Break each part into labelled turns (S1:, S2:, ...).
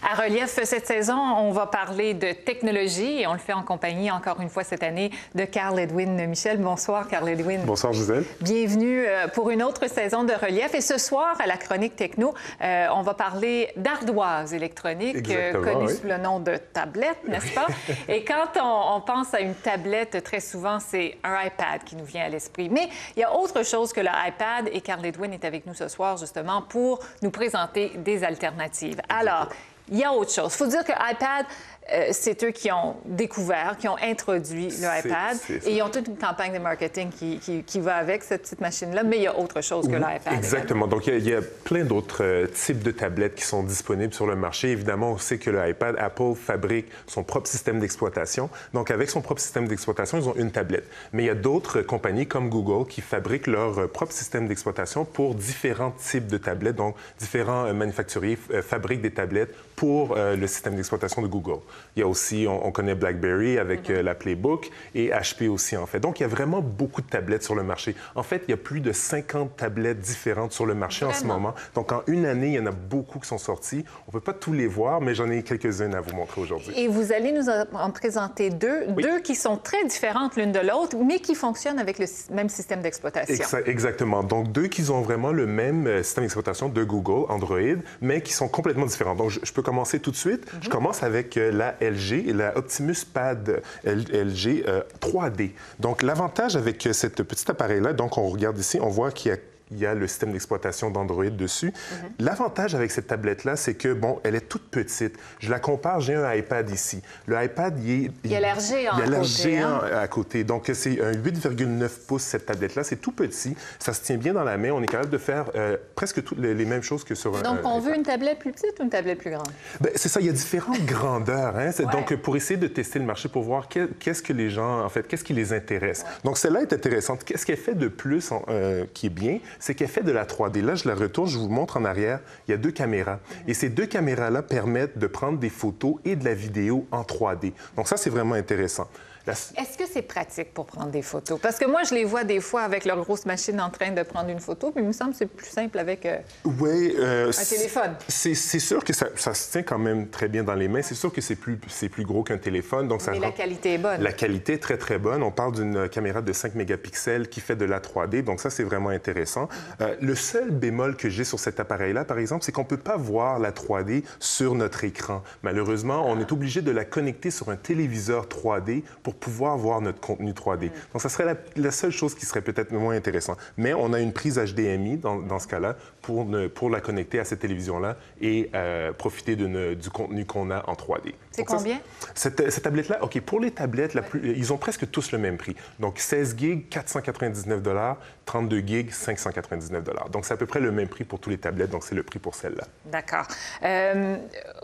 S1: À Relief, cette saison, on va parler de technologie et on le fait en compagnie, encore une fois cette année, de Carl-Edwin Michel. Bonsoir, Carl-Edwin.
S2: Bonsoir, Gisèle.
S1: Bienvenue pour une autre saison de Relief. Et ce soir, à la chronique techno, on va parler d'ardoises électroniques, connues sous le nom de tablettes, n'est-ce pas? Et quand on pense à une tablette, très souvent, c'est un iPad qui nous vient à l'esprit. Mais il y a autre chose que l'iPad et Carl-Edwin est avec nous ce soir, justement, pour nous présenter des alternatives. Alors, il y a autre chose. Il faut dire que l'iPad, c'est eux qui ont découvert, qui ont introduit l'iPad. Et ils ont toute une campagne de marketing qui va avec cette petite machine-là, mais il y a autre chose que l'iPad.
S2: Exactement. Donc, il y a plein d'autres types de tablettes qui sont disponibles sur le marché. Évidemment, on sait que l'iPad, Apple fabrique son propre système d'exploitation. Donc, avec son propre système d'exploitation, ils ont une tablette. Mais il y a d'autres compagnies comme Google qui fabriquent leur propre système d'exploitation pour différents types de tablettes. Donc, différents manufacturiers fabriquent des tablettes pour le système d'exploitation de Google. Il y a aussi, on connaît BlackBerry avec la Playbook et HP aussi, en fait. Donc, il y a vraiment beaucoup de tablettes sur le marché. En fait, il y a plus de 50 tablettes différentes sur le marché en ce moment. Donc, en une année, il y en a beaucoup qui sont sortis. On ne peut pas tous les voir, mais j'en ai quelques-unes à vous montrer aujourd'hui.
S1: Et vous allez nous en présenter deux qui sont très différentes l'une de l'autre, mais qui fonctionnent avec le même système d'exploitation.
S2: Exactement. Donc, deux qui ont vraiment le même système d'exploitation de Google, Android, mais qui sont complètement différents. Donc, je peux commencer tout de suite. Je commence avec la LG, la Optimus Pad LG 3D. Donc, l'avantage avec cet petit appareil-là, donc on regarde ici, on voit qu'il y a le système d'exploitation d'Android dessus. L'avantage avec cette tablette-là, c'est que, bon, elle est toute petite. Je la compare, j'ai un iPad ici. Le iPad, il
S1: a l'air géant à côté. Il a l'air géant
S2: à côté. Donc, c'est un 8,9 pouces, cette tablette-là. C'est tout petit. Ça se tient bien dans la main. On est capable de faire presque toutes les mêmes choses que sur un
S1: Donc, on veut une tablette plus petite ou une tablette plus grande?
S2: Bien, c'est ça. Il y a différentes grandeurs. Hein? Donc, pour essayer de tester le marché, pour voir qu'est-ce que les gens, en fait, qu'est-ce qui les intéresse. Donc, celle-là est intéressante. Qu'est-ce qu'elle fait de plus qui est bien? C'est qu'elle fait de la 3D. Là, je la retourne, je vous montre en arrière. Il y a deux caméras. Et ces deux caméras-là permettent de prendre des photos et de la vidéo en 3D. Donc ça, c'est vraiment intéressant.
S1: Est-ce que c'est pratique pour prendre des photos? Parce que moi, je les vois des fois avec leur grosse machine en train de prendre une photo, puis il me semble que c'est plus simple avec un téléphone.
S2: C'est sûr que ça se tient quand même très bien dans les mains. C'est sûr que c'est plus gros qu'un téléphone. Donc
S1: Mais la qualité est bonne.
S2: La qualité est très, très bonne. On parle d'une caméra de 5 mégapixels qui fait de la 3D. Donc ça, c'est vraiment intéressant. Le seul bémol que j'ai sur cet appareil-là, par exemple, c'est qu'on ne peut pas voir la 3D sur notre écran. Malheureusement, on est obligé de la connecter sur un téléviseur 3D pour pouvoir voir notre contenu 3D. Donc, ça serait la seule chose qui serait peut-être moins intéressante. Mais on a une prise HDMI dans ce cas-là pour la connecter à cette télévision-là et profiter du contenu qu'on a en 3D.
S1: C'est combien?
S2: Cette tablette-là, OK, pour les tablettes, ils ont presque tous le même prix. Donc, 16 gigs, 499 $, 32 gigs, 599 $. Donc, c'est à peu près le même prix pour tous les tablettes. Donc, c'est le prix pour celle-là.
S1: D'accord.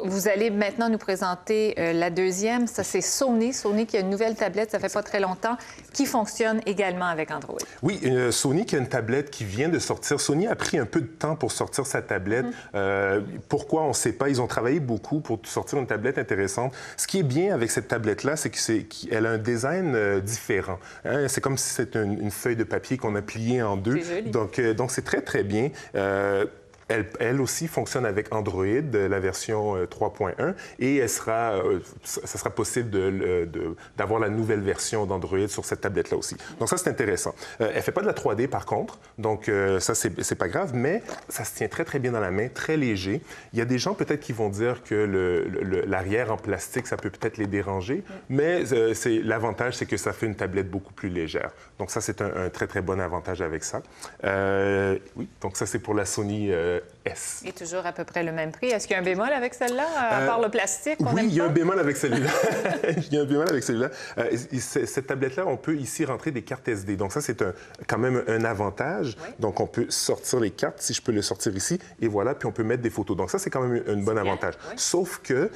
S1: Vous allez maintenant nous présenter la deuxième. Ça, c'est Sony. Sony qui a une nouvelle tablette, ça fait pas très longtemps, qui fonctionne également avec Android.
S2: Oui, Sony qui a une tablette qui vient de sortir. Sony a pris un peu de temps pour sortir sa tablette. Pourquoi, on ne sait pas. Ils ont travaillé beaucoup pour sortir une tablette intéressante. Ce qui est bien avec cette tablette-là, c'est qu'elle a un design différent. Hein? C'est comme si c'était une feuille de papier qu'on a pliée en deux. Donc, c'est très, très bien. Elle aussi fonctionne avec Android, la version 3.1, et ça sera possible d'avoir la nouvelle version d'Android sur cette tablette-là aussi. Donc ça, c'est intéressant. Elle ne fait pas de la 3D, par contre, donc ça, c'est pas grave, mais ça se tient très, très bien dans la main, très léger. Il y a des gens peut-être qui vont dire que l'arrière en plastique, ça peut peut-être les déranger, mais l'avantage, c'est que ça fait une tablette beaucoup plus légère. Donc ça, c'est un très, très bon avantage avec ça. Oui, donc ça, c'est pour la Sony S.
S1: Et toujours à peu près le même prix. Est-ce qu'il y a un bémol avec celle-là, à part le plastique?
S2: Oui, il y a un bémol avec celui-là. Il y a un bémol avec celui-là. Cette tablette-là, on peut ici rentrer des cartes SD. Donc ça, c'est quand même un avantage. Oui. Donc on peut sortir les cartes, si je peux le sortir ici, et voilà, puis on peut mettre des photos. Donc ça, c'est quand même un bon avantage. Oui. Sauf que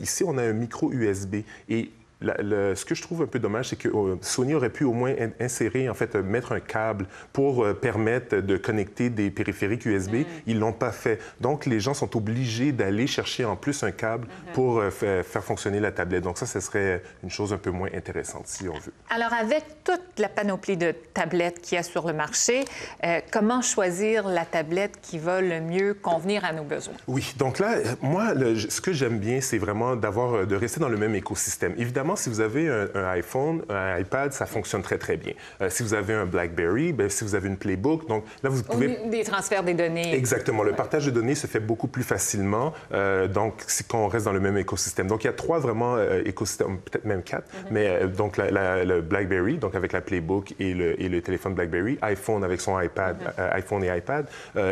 S2: ici, on a un micro USB. Et Ce que je trouve un peu dommage, c'est que Sony aurait pu au moins insérer, en fait, mettre un câble pour permettre de connecter des périphériques USB. Ils ne l'ont pas fait. Donc, les gens sont obligés d'aller chercher en plus un câble pour faire fonctionner la tablette. Donc, ça, ce serait une chose un peu moins intéressante, si on veut.
S1: Alors, avec toute la panoplie de tablettes qu'il y a sur le marché, comment choisir la tablette qui va le mieux convenir à nos besoins? Oui,
S2: donc là, moi, ce que j'aime bien, c'est vraiment de rester dans le même écosystème. Évidemment, si vous avez un iPhone, un iPad, ça fonctionne très, très bien. Si vous avez un BlackBerry, bien, si vous avez une Playbook, donc là, vous pouvez...
S1: Des transferts des données.
S2: Exactement. Le partage de données se fait beaucoup plus facilement, donc, quand on reste dans le même écosystème. Donc, il y a 3 vraiment écosystèmes, peut-être même 4, mais donc, le BlackBerry, donc avec la Playbook et le téléphone BlackBerry, iPhone avec son iPad, iPhone et iPad,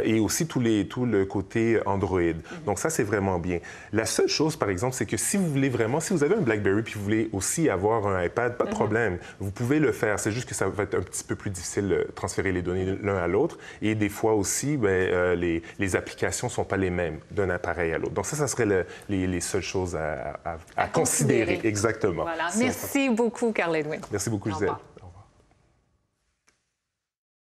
S2: et aussi tout le côté Android. Donc, ça, c'est vraiment bien. La seule chose, par exemple, c'est que si vous voulez vraiment, si vous avez un BlackBerry puis vous voulez aussi avoir un iPad, pas de problème. Vous pouvez le faire. C'est juste que ça va être un petit peu plus difficile de transférer les données l'un à l'autre. Et des fois aussi, bien, les applications ne sont pas les mêmes d'un appareil à l'autre. Donc ça serait les seules choses à considérer. Exactement.
S1: Voilà. Merci beaucoup, Carl Edwin.
S2: Merci beaucoup, Gisèle.